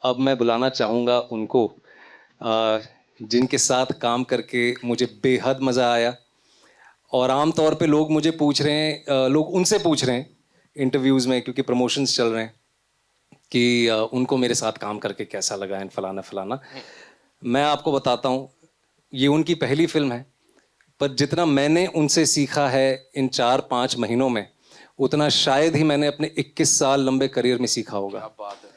अब मैं बुलाना चाहूँगा उनको जिनके साथ काम करके मुझे बेहद मज़ा आया। और आम तौर पे लोग मुझे पूछ रहे हैं, लोग उनसे पूछ रहे हैं इंटरव्यूज़ में, क्योंकि प्रमोशंस चल रहे हैं, कि उनको मेरे साथ काम करके कैसा लगा एंड फलाना फलाना। मैं आपको बताता हूँ, ये उनकी पहली फिल्म है, पर जितना मैंने उनसे सीखा है इन 4-5 महीनों में, उतना शायद ही मैंने अपने 21 साल लंबे करियर में सीखा होगा। क्या बात है।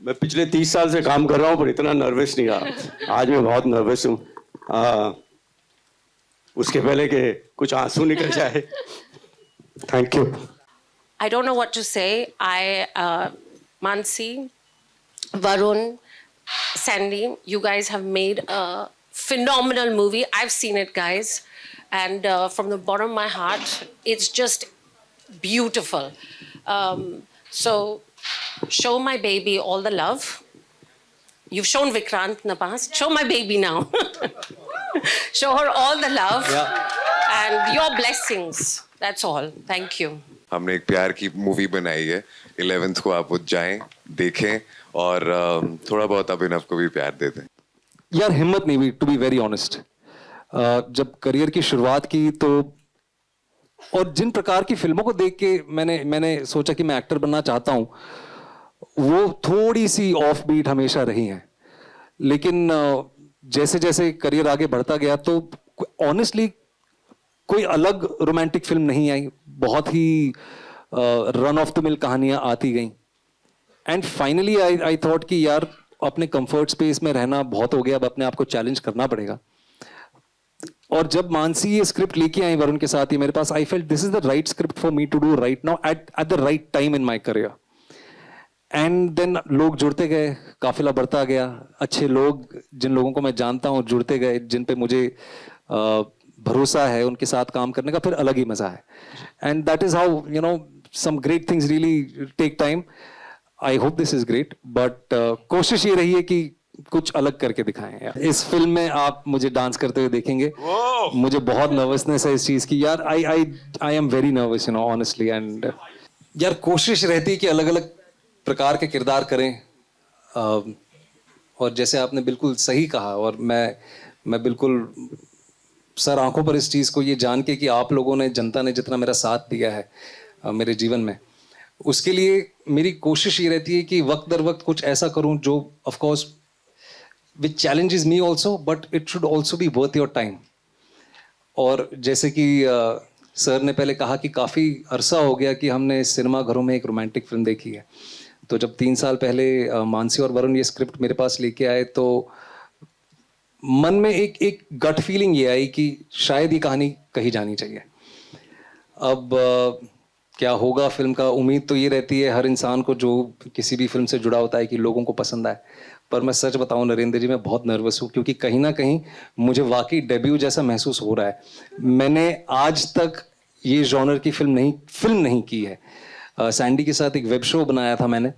मैं पिछले 30 साल से काम कर रहा हूँ, पर इतना नर्वस नहीं रहा। आज मैं बहुत नर्वस हूँ। उसके पहले के कुछ आंसू निकल जाए। Thank you. I don't know what to say. Mansi, Varun, Sandy, you guys have made a phenomenal movie. I've seen it, guys. And from the bottom of my heart, it's just beautiful. So show my baby all the love. You've shown Vikrant in the past. Show my baby now. Show her all the love. Yeah. And your blessings. That's all. Thank you. हमने एक प्यार की movie बनाई है। 11th को आप वो जाएं, देखें और थोड़ा बहुत अभिनव को भी प्यार दे दें। यार हिम्मत नहीं हुई, टू बी वेरी ऑनेस्ट। जब करियर की शुरुआत की तो, और जिन प्रकार की फिल्मों को देख के मैंने सोचा कि मैं एक्टर बनना चाहता हूं, वो थोड़ी सी ऑफ बीट हमेशा रही हैं। लेकिन जैसे जैसे करियर आगे बढ़ता गया तो ऑनेस्टली कोई अलग रोमांटिक फिल्म नहीं आई, बहुत ही रन ऑफ द मिल कहानियां आती गईं। एंड फाइनली आई थॉट कि यार अपने कंफर्ट स्पेस में रहना बहुत हो गया, अब अपने आप को चैलेंज करना पड़ेगा। और जब मानसी ये स्क्रिप्ट लेके आई वरुण के साथ ही मेरे पास, I felt this is the right script for me to do right now at the right time in my career. And then लोग जुड़ते गए, काफिला बढ़ता गया, अच्छे लोग जिन लोगों को मैं जानता हूँ जुड़ते गए, जिन पे मुझे भरोसा है, उनके साथ काम करने का फिर अलग ही मजा है। And that is how you know some great things really take time. I hope this is great, but कोशिश ये रही है कि कुछ अलग करके दिखाएं। इस फिल्म में आप मुझे डांस करते हुए देखेंगे। मुझे बहुत नर्वसनेस है इस चीज की यार। I am very nervous, you know, honestly. And यार कोशिश रहती है कि अलग अलग प्रकार के किरदार करें। और जैसे आपने बिल्कुल सही कहा, और मैं बिल्कुल सर आंखों पर इस चीज़ को ये जान के कि आप लोगों ने, जनता ने जितना मेरा साथ दिया है मेरे जीवन में, उसके लिए मेरी कोशिश ये रहती है कि वक्त दर वक्त कुछ ऐसा करूं जो of course which challenges me also, but it should also be worth your time. और जैसे कि सर ने पहले कहा कि काफ़ी अरसा हो गया कि हमने सिनेमा घरों में एक रोमांटिक फिल्म देखी है। तो जब 3 साल पहले मानसी और वरुण ये स्क्रिप्ट मेरे पास लेके आए तो मन में एक गट फीलिंग ये आई कि शायद ये कहानी कही जानी चाहिए। अब क्या होगा फिल्म का, उम्मीद तो ये रहती है हर इंसान को जो किसी भी फिल्म से जुड़ा होता है कि लोगों को पसंद आए। पर मैं सच बताऊं नरेंद्र जी, मैं बहुत नर्वस हूँ, क्योंकि कहीं ना कहीं मुझे वाकई डेब्यू जैसा महसूस हो रहा है। मैंने आज तक ये जॉनर की फिल्म नहीं की है। सैंडी के साथ एक वेब शो बनाया था मैंने,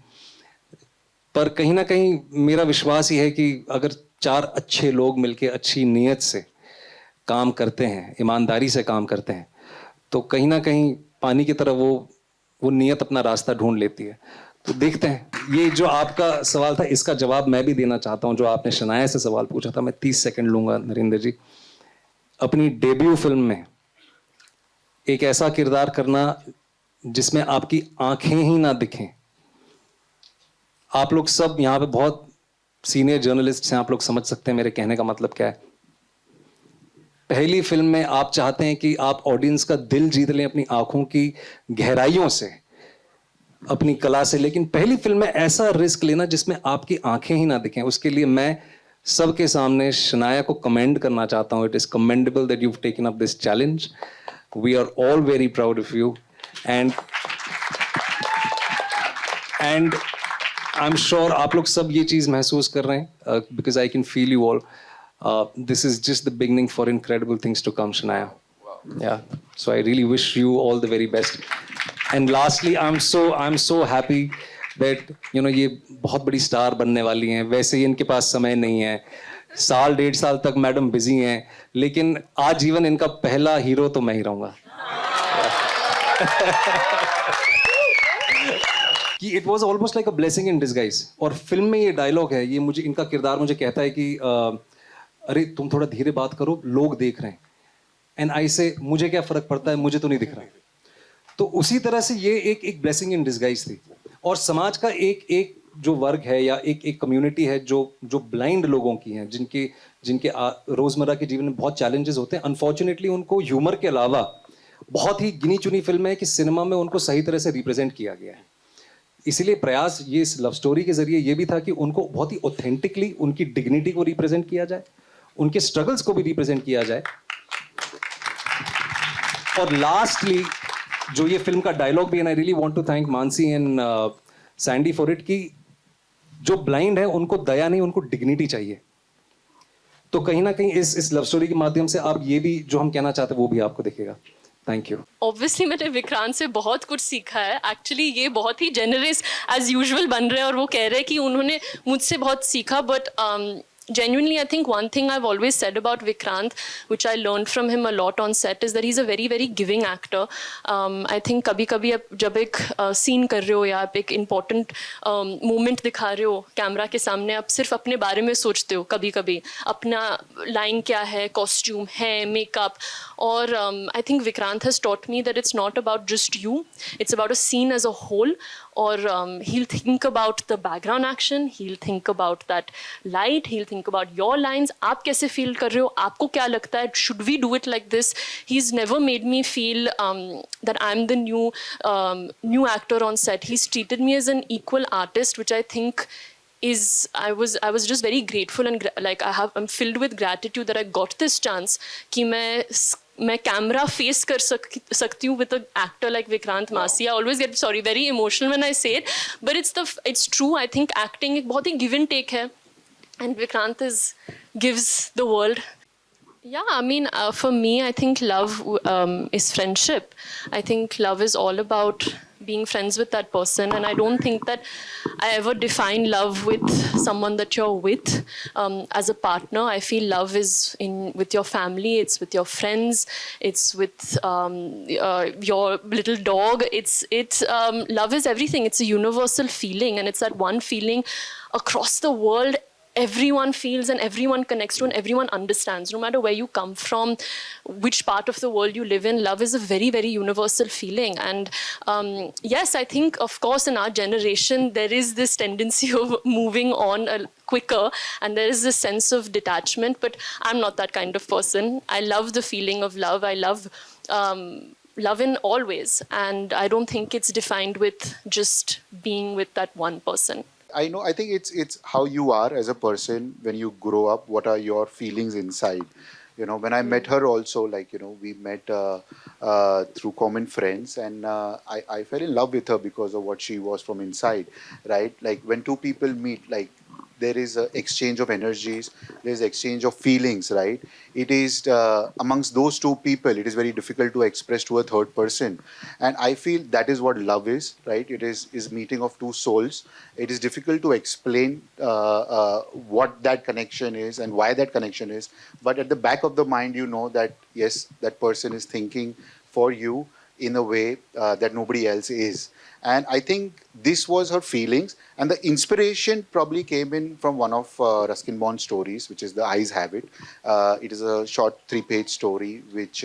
पर कहीं ना कहीं मेरा विश्वास ही है कि अगर 4 अच्छे लोग मिलकर अच्छी नीयत से काम करते हैं, ईमानदारी से काम करते हैं, तो कहीं ना कहीं पानी की तरह वो नीयत अपना रास्ता ढूंढ लेती है। तो देखते हैं। ये जो आपका सवाल था, इसका जवाब मैं भी देना चाहता हूं। जो आपने शनाया से सवाल पूछा था, मैं 30 सेकंड लूंगा नरेंद्र जी। अपनी डेब्यू फिल्म में एक ऐसा किरदार करना जिसमें आपकी आंखें ही ना दिखें। आप लोग सब यहाँ पे बहुत सीनियर जर्नलिस्ट हैं, आप लोग समझ सकते हैं मेरे कहने का मतलब क्या है। पहली फिल्म में आप चाहते हैं कि आप ऑडियंस का दिल जीत लें अपनी आंखों की गहराइयों से, अपनी कला से, लेकिन पहली फिल्म में ऐसा रिस्क लेना जिसमें आपकी आंखें ही ना दिखें, उसके लिए मैं सबके सामने शनाया को कमेंड करना चाहता हूं। It is commendable that you have taken up this challenge. We are all very proud of you and I am sure आप लोग सब ये चीज महसूस कर रहे हैं, because I can feel you all. This is just the beginning for incredible things to come, Shanaya. Wow. Yeah. So I really wish you all the very best. And lastly, I'm so happy that ये बहुत बड़ी star बनने वाली हैं। वैसे ही इनके पास समय नहीं है, 1.5 साल तक मैडम बिजी हैं, लेकिन आजीवन इनका पहला हीरो तो मैं ही रहूंगा। कि it was almost like a blessing in disguise. और फिल्म में ये डायलॉग है, ये मुझे, इनका किरदार मुझे कहता है कि अरे तुम थोड़ा धीरे बात करो, लोग देख रहे हैं। एंड आई से, मुझे क्या फर्क पड़ता है, मुझे तो नहीं दिख रहा। तो उसी तरह से ये एक ब्लेसिंग इन डिसगाइज थी। और समाज का एक एक जो वर्ग है या एक कम्युनिटी है जो ब्लाइंड लोगों की है, जिनके जिनके रोजमर्रा के जीवन में बहुत चैलेंजेस होते हैं, अनफॉर्चुनेटली उनको ह्यूमर के अलावा बहुत ही गिनी चुनी फिल्म है कि सिनेमा में उनको सही तरह से रिप्रेजेंट किया गया है। इसीलिए प्रयास ये इस लव स्टोरी के जरिए ये भी था कि उनको बहुत ही ऑथेंटिकली उनकी डिग्निटी को रिप्रेजेंट किया जाए, उनके स्ट्रगल्स को भी रिप्रेजेंट किया जाए। और लास्टली जो ये फिल्म का डायलॉग भी, and I really want to thank Mansi and Sandy for it, कि जो ब्लाइंड है उनको दया नहीं, उनको डिग्निटी चाहिए। तो कहीं ना कहीं इस लव स्टोरी के माध्यम से आप ये भी जो हम कहना चाहते हैं वो भी आपको दिखेगा। Thank you. ऑब्वियसली मैंने विक्रांत से बहुत कुछ सीखा है। एक्चुअली ये बहुत ही जेनरस एज यूजुअल बन रहे हैं और वो कह रहे हैं कि उन्होंने मुझसे बहुत सीखा, but genuinely I think one thing I've always said about Vikrant, which I learned from him a lot on set, is that he's a very very giving actor. I think कभी कभी आप जब एक सीन कर रहे हो या आप एक important moment दिखा रहे हो कैमरा के सामने, आप सिर्फ अपने बारे में सोचते हो कभी कभी, अपना लाइन क्या है, कॉस्ट्यूम है, मेकअप। और I think Vikrant has taught me that it's not about just you, it's about a scene as a whole. Or he'll think about the background action, he'll think about that light, he'll think about your lines, aap kaise feel kar rahe ho, aapko kya lagta hai, should we do it like this. He's never made me feel that I'm the new actor on set. He's treated me as an equal artist, which I think is, I was just very grateful and I'm filled with gratitude that I got this chance कि मैं camera face कर सकती हूँ with an actor like Vikrant Massey. I always get very emotional when I say it, but it's true. I think acting एक बहुत ही give and take है, and Vikrant gives the world. Yeah, I mean, for me, I think love is friendship. I think love is all about being friends with that person, and I don't think that I ever define love with someone that you're with as a partner. I feel love is with your family, it's with your friends, it's with your little dog. Love is everything. It's a universal feeling, and it's that one feeling across the world everyone feels and everyone connects to and everyone understands, no matter where you come from, which part of the world you live in. Love is a very very universal feeling. And yes, I think of course in our generation there is this tendency of moving on quicker, and there is this sense of detachment, but I'm not that kind of person. I love the feeling of love. I love love in all ways, and I don't think it's defined with just being with that one person. I think it's how you are as a person when you grow up. What are your feelings inside? You know, when I met her also, like, you know, we met through common friends, and I fell in love with her because of what she was from inside, right? Like when two people meet, like there is an exchange of energies, there is exchange of feelings, right? It is amongst those two people, it is very difficult to express to a third person, and I feel that is what love is, right? It is meeting of two souls. It is difficult to explain what that connection is and why that connection is, but at the back of the mind you know that yes, that person is thinking for you in a way that nobody else is. And I think this was her feelings, and the inspiration probably came in from one of Ruskin Bond's stories, which is The Eyes Have It. It is a short 3-page story which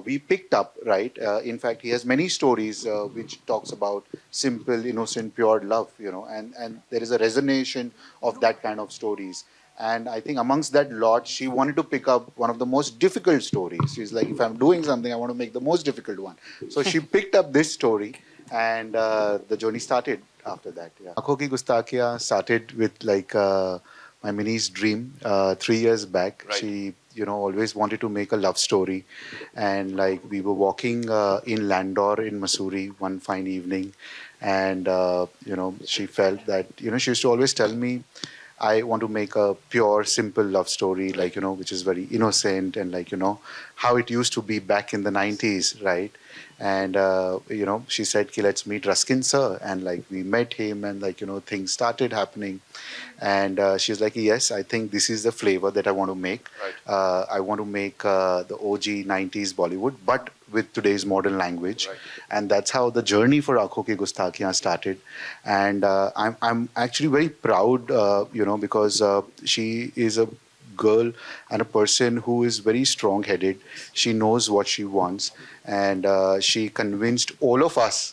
we picked up, right? In fact, he has many stories which talks about simple, innocent, pure love, you know, and there is a resonation of that kind of stories. And I think amongst that lot, she wanted to pick up one of the most difficult stories. She's like, if I'm doing something, I want to make the most difficult one. So she picked up this story, and the journey started after that. Yeah. Aankhon Ki Gustakiyan started with like my Minnie's dream 3 years back. Right. She, you know, always wanted to make a love story, and like we were walking in Landor in Mussoorie one fine evening, and you know, she felt that, you know, she used to always tell me, I want to make a pure, simple love story, like, you know, which is very innocent, and like, you know, how it used to be back in the 90s, right? And, you know, she said, let's meet Ruskin sir. And like, we met him, and like, you know, things started happening. And she's like, yes, I think this is the flavor that I want to make. Right. I want to make the OG 90s Bollywood, but with today's modern language, and that's how the journey for Aankhon Ki Gustakiyan started. And I'm actually very proud, because she is a girl and a person who is very strong-headed. She knows what she wants, and she convinced all of us,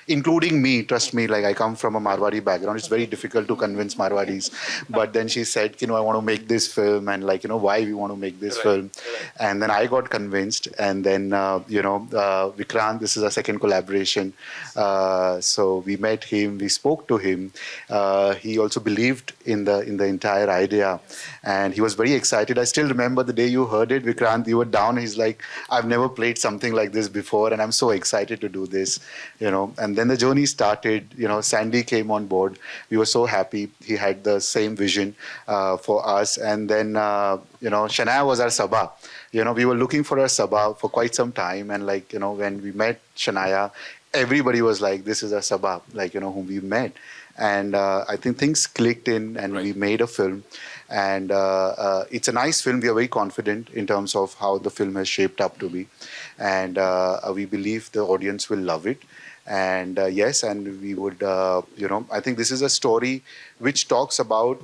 including me. Trust me, like I come from a Marwari background. It's very difficult to convince Marwadis. But then she said, I want to make this film, and why we want to make this film. And then I got convinced, and then Vikrant, this is our second collaboration. So we met him, we spoke to him. He also believed in the entire idea, and he was very excited. I still remember the day you heard it, Vikrant. You were down. He's like, I've never played something like this before, and I'm so excited to do this. And then the journey started. Sandy came on board. We were so happy. He had the same vision for us. And then, Shania was our Sabha. We were looking for our Sabha for quite some time. And when we met Shania, everybody was like, this is our Sabha, whom we met. And I think things clicked in, and we made a film. And it's a nice film. We are very confident in terms of how the film has shaped up to be. And we believe the audience will love it. And yes, and we would, I think this is a story which talks about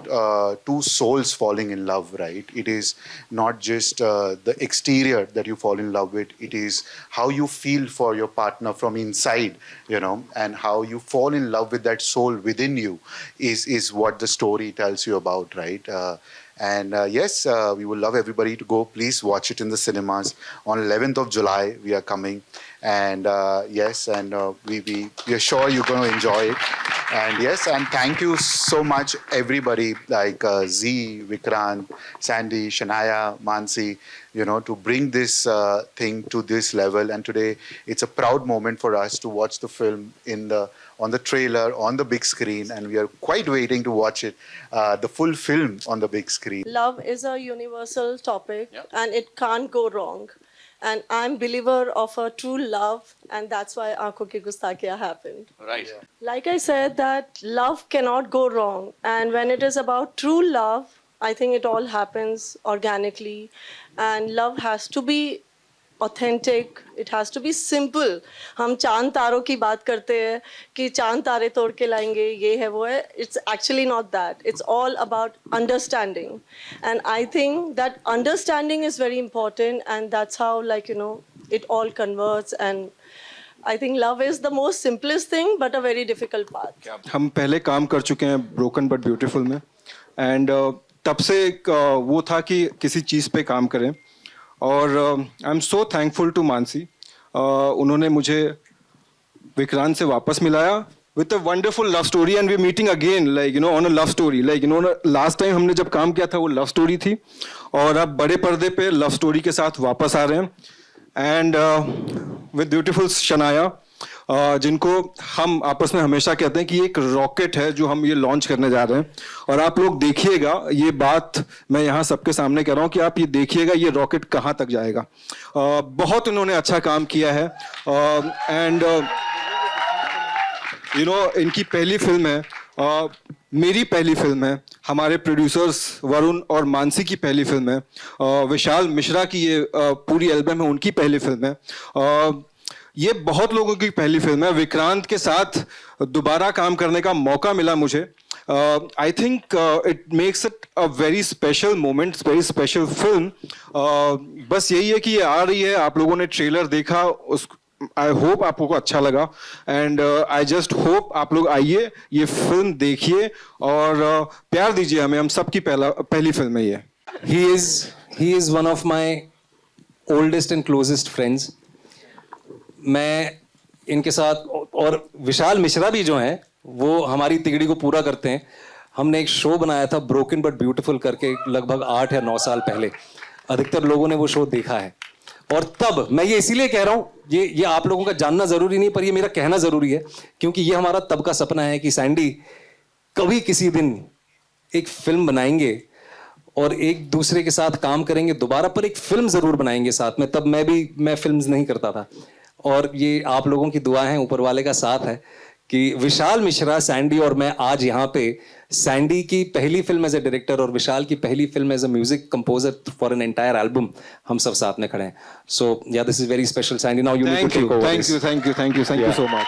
two souls falling in love, right? It is not just the exterior that you fall in love with. It is how you feel for your partner from inside, and how you fall in love with that soul within you is what the story tells you about, right? And yes, we would love everybody to go. Please watch it in the cinemas. On 11th of July, we are coming. And yes, and we are sure you're going to enjoy it. And yes, and thank you so much, everybody, like Z, Vikrant, Sandy, Shania, Mansi, to bring this thing to this level. And today, it's a proud moment for us to watch the film on the trailer, on the big screen, and we are quite waiting to watch it, the full film on the big screen. Love is a universal topic, and it can't go wrong. And I'm believer of a true love, and that's why Aankhon Ki Gustakiyan happened. Right. Like I said, that love cannot go wrong. And when it is about true love, I think it all happens organically. And love has to be authentic. It has to be simple. हम चांद तारों की बात करते हैं कि चांद तारे तोड़ के लाएंगे, ये है वो है. It's actually not that. It's all about understanding. And I think that understanding is very important, and that's how it all converts. And I think love is the most simplest thing, but a very difficult path. हम पहले काम कर चुके हैं broken but beautiful में, and तब से एक वो था कि किसी चीज़ पे काम करें. और I am so thankful to Mansi. उन्होंने मुझे विक्रांत से वापस मिलाया with a wonderful love story, and we meeting again on a love story. Last time हमने जब काम किया था वो लव स्टोरी थी, और अब बड़े पर्दे पे लव स्टोरी के साथ वापस आ रहे हैं. एंड विद ब्यूटीफुल शनाया, जिनको हम आपस में हमेशा कहते हैं कि ये एक रॉकेट है जो हम ये लॉन्च करने जा रहे हैं. और आप लोग देखिएगा, ये बात मैं यहाँ सबके सामने कह रहा हूँ कि आप ये देखिएगा ये रॉकेट कहाँ तक जाएगा. बहुत उन्होंने अच्छा काम किया है. एंड इनकी पहली फिल्म है, मेरी पहली फिल्म है, हमारे प्रोड्यूसर्स वरुण और मानसी की पहली फिल्म है, विशाल मिश्रा की ये पूरी एल्बम है, उनकी पहली फिल्म है. ये बहुत लोगों की पहली फिल्म है. विक्रांत के साथ दोबारा काम करने का मौका मिला मुझे. I think it makes it a very special moment, very special film. बस यही है कि ये आ रही है, आप लोगों ने ट्रेलर देखा, आई होप आप लोगों को अच्छा लगा. एंड आई जस्ट होप आप लोग आइए, ये फिल्म देखिए और प्यार दीजिए हमें. हम सबकी पहली फिल्म है ये. He is one of my oldest and closest friends. मैं इनके साथ, और विशाल मिश्रा भी जो हैं वो हमारी तिगड़ी को पूरा करते हैं. हमने एक शो बनाया था ब्रोकन बट ब्यूटीफुल करके लगभग 8 या 9 साल पहले. अधिकतर लोगों ने वो शो देखा है. और तब मैं ये इसीलिए कह रहा हूँ, ये आप लोगों का जानना जरूरी नहीं, पर ये मेरा कहना जरूरी है, क्योंकि ये हमारा तब का सपना है कि सैंडी कभी किसी दिन एक फिल्म बनाएंगे और एक दूसरे के साथ काम करेंगे दोबारा, पर एक फिल्म जरूर बनाएंगे साथ में. तब मैं फिल्म्स नहीं करता था, और ये आप लोगों की दुआ है, ऊपर वाले का साथ है कि विशाल मिश्रा, सैंडी और मैं आज यहाँ पे सैंडी की पहली फिल्म एज ए डायरेक्टर और विशाल की पहली film as a music composer for an entire album हम सब साथ में खड़े हैं. So yeah this is very special. Sandy, now you need to take over. Thank you so much.